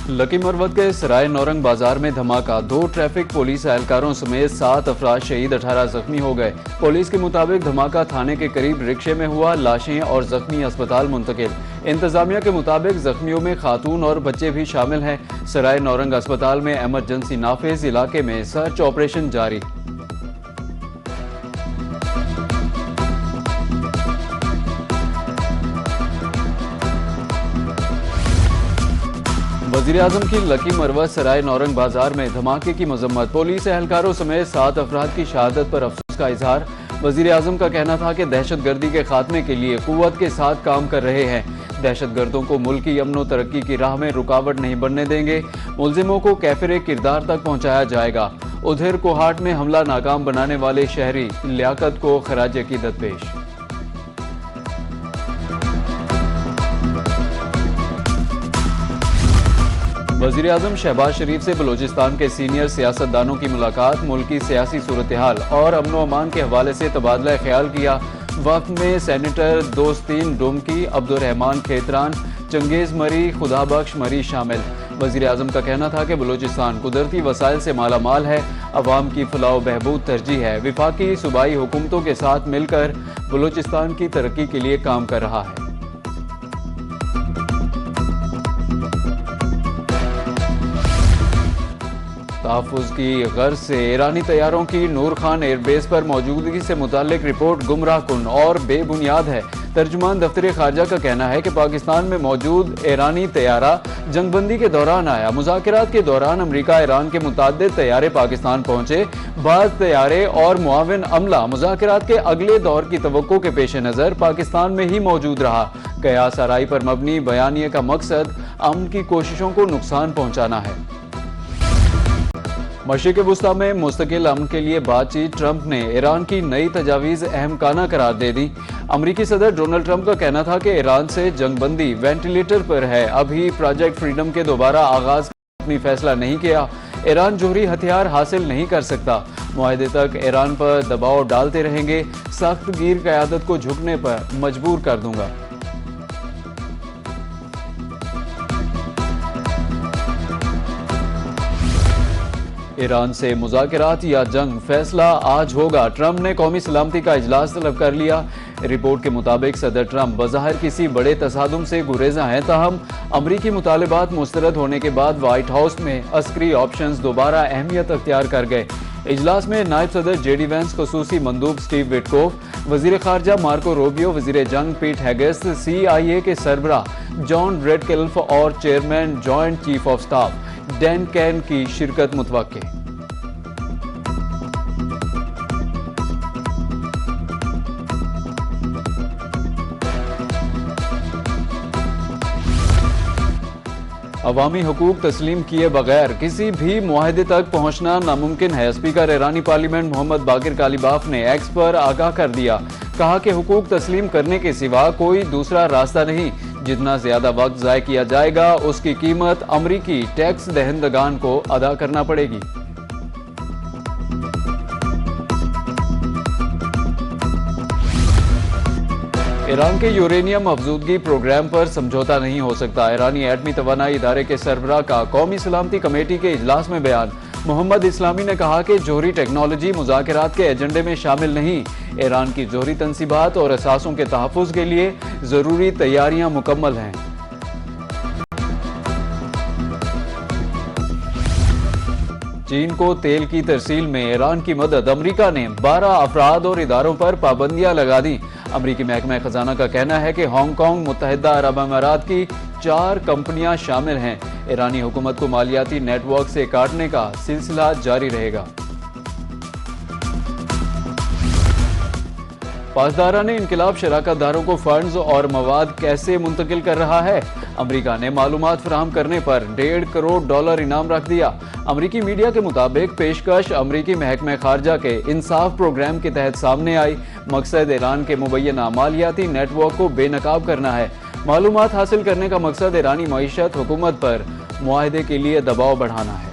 لکی مروت کے سرائے نورنگ بازار میں دھماکہ، 2 ٹریفک پولیس اہلکاروں سمیت 7 افراد شہید، 18 زخمی ہو گئے۔ پولیس کے مطابق دھماکہ تھانے کے قریب رکشے میں ہوا، لاشیں اور زخمی اسپتال منتقل۔ انتظامیہ کے مطابق زخمیوں میں خاتون اور بچے بھی شامل ہیں۔ سرائے نورنگ اسپتال میں ایمرجنسی نافذ، علاقے میں سرچ آپریشن جاری۔ وزیراعظم کی لکی مروت سرائے نورنگ بازار میں دھماکے کی مذمت، پولیس اہلکاروں سمیت 7 افراد کی شہادت پر افسوس کا اظہار۔ وزیراعظم کا کہنا تھا کہ دہشت گردی کے خاتمے کے لیے قوت کے ساتھ کام کر رہے ہیں، دہشت گردوں کو ملکی امن و ترقی کی راہ میں رکاوٹ نہیں بننے دیں گے، ملزموں کو کیفر کردار تک پہنچایا جائے گا۔ ادھر کوہاٹ میں حملہ ناکام بنانے والے شہری لیاقت کو خراج عقیدت پیش۔ وزیراعظم شہباز شریف سے بلوچستان کے سینئر سیاستدانوں کی ملاقات، ملکی سیاسی صورتحال اور امن و امان کے حوالے سے تبادلہ خیال کیا۔ وقت میں سینیٹر دوستین ڈومکی، عبدالرحمان کھیتران، چنگیز مری، خدا بخش مری شامل۔ وزیراعظم کا کہنا تھا کہ بلوچستان قدرتی وسائل سے مالا مال ہے، عوام کی فلاح و بہبود ترجیح ہے، وفاقی صوبائی حکومتوں کے ساتھ مل کر بلوچستان کی ترقی کے لیے کام کر رہا ہے۔ تحفظ کی غرض سے ایرانی طیاروں کی نور خان ایئر بیس پر موجودگی سے متعلق رپورٹ گمراہ کن اور بے بنیاد ہے۔ ترجمان دفتر خارجہ کا کہنا ہے کہ پاکستان میں موجود ایرانی طیارہ جنگ بندی کے دوران آیا۔ مذاکرات کے دوران امریکہ ایران کے متعدد طیارے پاکستان پہنچے، بعض طیارے اور معاون عملہ مذاکرات کے اگلے دور کی توقع کے پیش نظر پاکستان میں ہی موجود رہا۔ قیاس آرائی پر مبنی بیانیے کا مقصد امن کی کوششوں کو نقصان پہنچانا ہے۔ مشرق وسطیٰ میں مستقل امن کے لیے بات چیت، ٹرمپ نے ایران کی نئی تجاویز احمقانہ قرار دے دی۔ امریکی صدر ڈونلڈ ٹرمپ کا کہنا تھا کہ ایران سے جنگ بندی وینٹیلیٹر پر ہے، ابھی پروجیکٹ فریڈم کے دوبارہ آغاز کا اپنی فیصلہ نہیں کیا۔ ایران جوہری ہتھیار حاصل نہیں کر سکتا، معاہدے تک ایران پر دباؤ ڈالتے رہیں گے، سخت گیر قیادت کو جھکنے پر مجبور کر دوں گا۔ ایران سے مذاکرات یا جنگ، فیصلہ آج ہوگا، ٹرمپ نے قومی سلامتی کا اجلاس طلب کر لیا۔ رپورٹ کے مطابق صدر ٹرمپ بظاہر کسی بڑے تصادم سے گریزاں ہیں، تاہم امریکی مطالبات مسترد ہونے کے بعد وائٹ ہاؤس میں عسکری آپشنز دوبارہ اہمیت اختیار کر گئے۔ اجلاس میں نائب صدر جے ڈی وینس، خصوصی مندوب سٹیو وٹکوف، وزیر خارجہ مارکو روبیو، وزیر جنگ پیٹ ہیگس، سی آئی اے کے سربراہ جان ریڈ کلف اور chairman joint chief of staff Dan Caine کی شرکت متوقع۔ عوامی حقوق تسلیم کیے بغیر کسی بھی معاہدے تک پہنچنا ناممکن ہے، اسپیکر ایرانی پارلیمنٹ محمد باقر کالیباف نے ایکس پر آگاہ کر دیا، کہا کہ حقوق تسلیم کرنے کے سوا کوئی دوسرا راستہ نہیں، جتنا زیادہ وقت ضائع کیا جائے گا اس کی قیمت امریکی ٹیکس دہندگان کو ادا کرنا پڑے گی۔ ایران کے یورینیم افزودگی پروگرام پر سمجھوتا نہیں ہو سکتا، ایرانی ایٹمی توانائی ادارے کے سربراہ کا قومی سلامتی کمیٹی کے اجلاس میں بیان۔ محمد اسلامی نے کہا کہ جوہری ٹیکنالوجی مذاکرات کے ایجنڈے میں شامل نہیں، ایران کی جوہری تنصیبات اور اثاثوں کے تحفظ کے لیے ضروری تیاریاں مکمل ہیں۔ چین کو تیل کی ترسیل میں ایران کی مدد، امریکہ نے 12 افراد اور اداروں پر پابندیاں لگا دیں۔ امریکی محکمہ خزانہ کا کہنا ہے کہ ہانگ کانگ، متحدہ عرب امارات کی 4 کمپنیاں شامل ہیں۔ ایرانی حکومت کو مالیاتی نیٹ ورک سے کاٹنے کا سلسلہ جاری رہے گا۔ پاسداران انقلاب شراکت داروں کو فنڈز اور مواد کیسے منتقل کر رہا ہے؟ امریکہ نے معلومات فراہم کرنے پر $1.5 کروڑ انعام رکھ دیا۔ امریکی میڈیا کے مطابق پیشکش امریکی محکمہ خارجہ کے انصاف پروگرام کے تحت سامنے آئی، مقصد ایران کے مبینہ مالیاتی نیٹ ورک کو بے نقاب کرنا ہے۔ معلومات حاصل کرنے کا مقصد ایرانی معیشت حکومت پر معاہدے کے لیے دباؤ بڑھانا ہے۔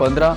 15,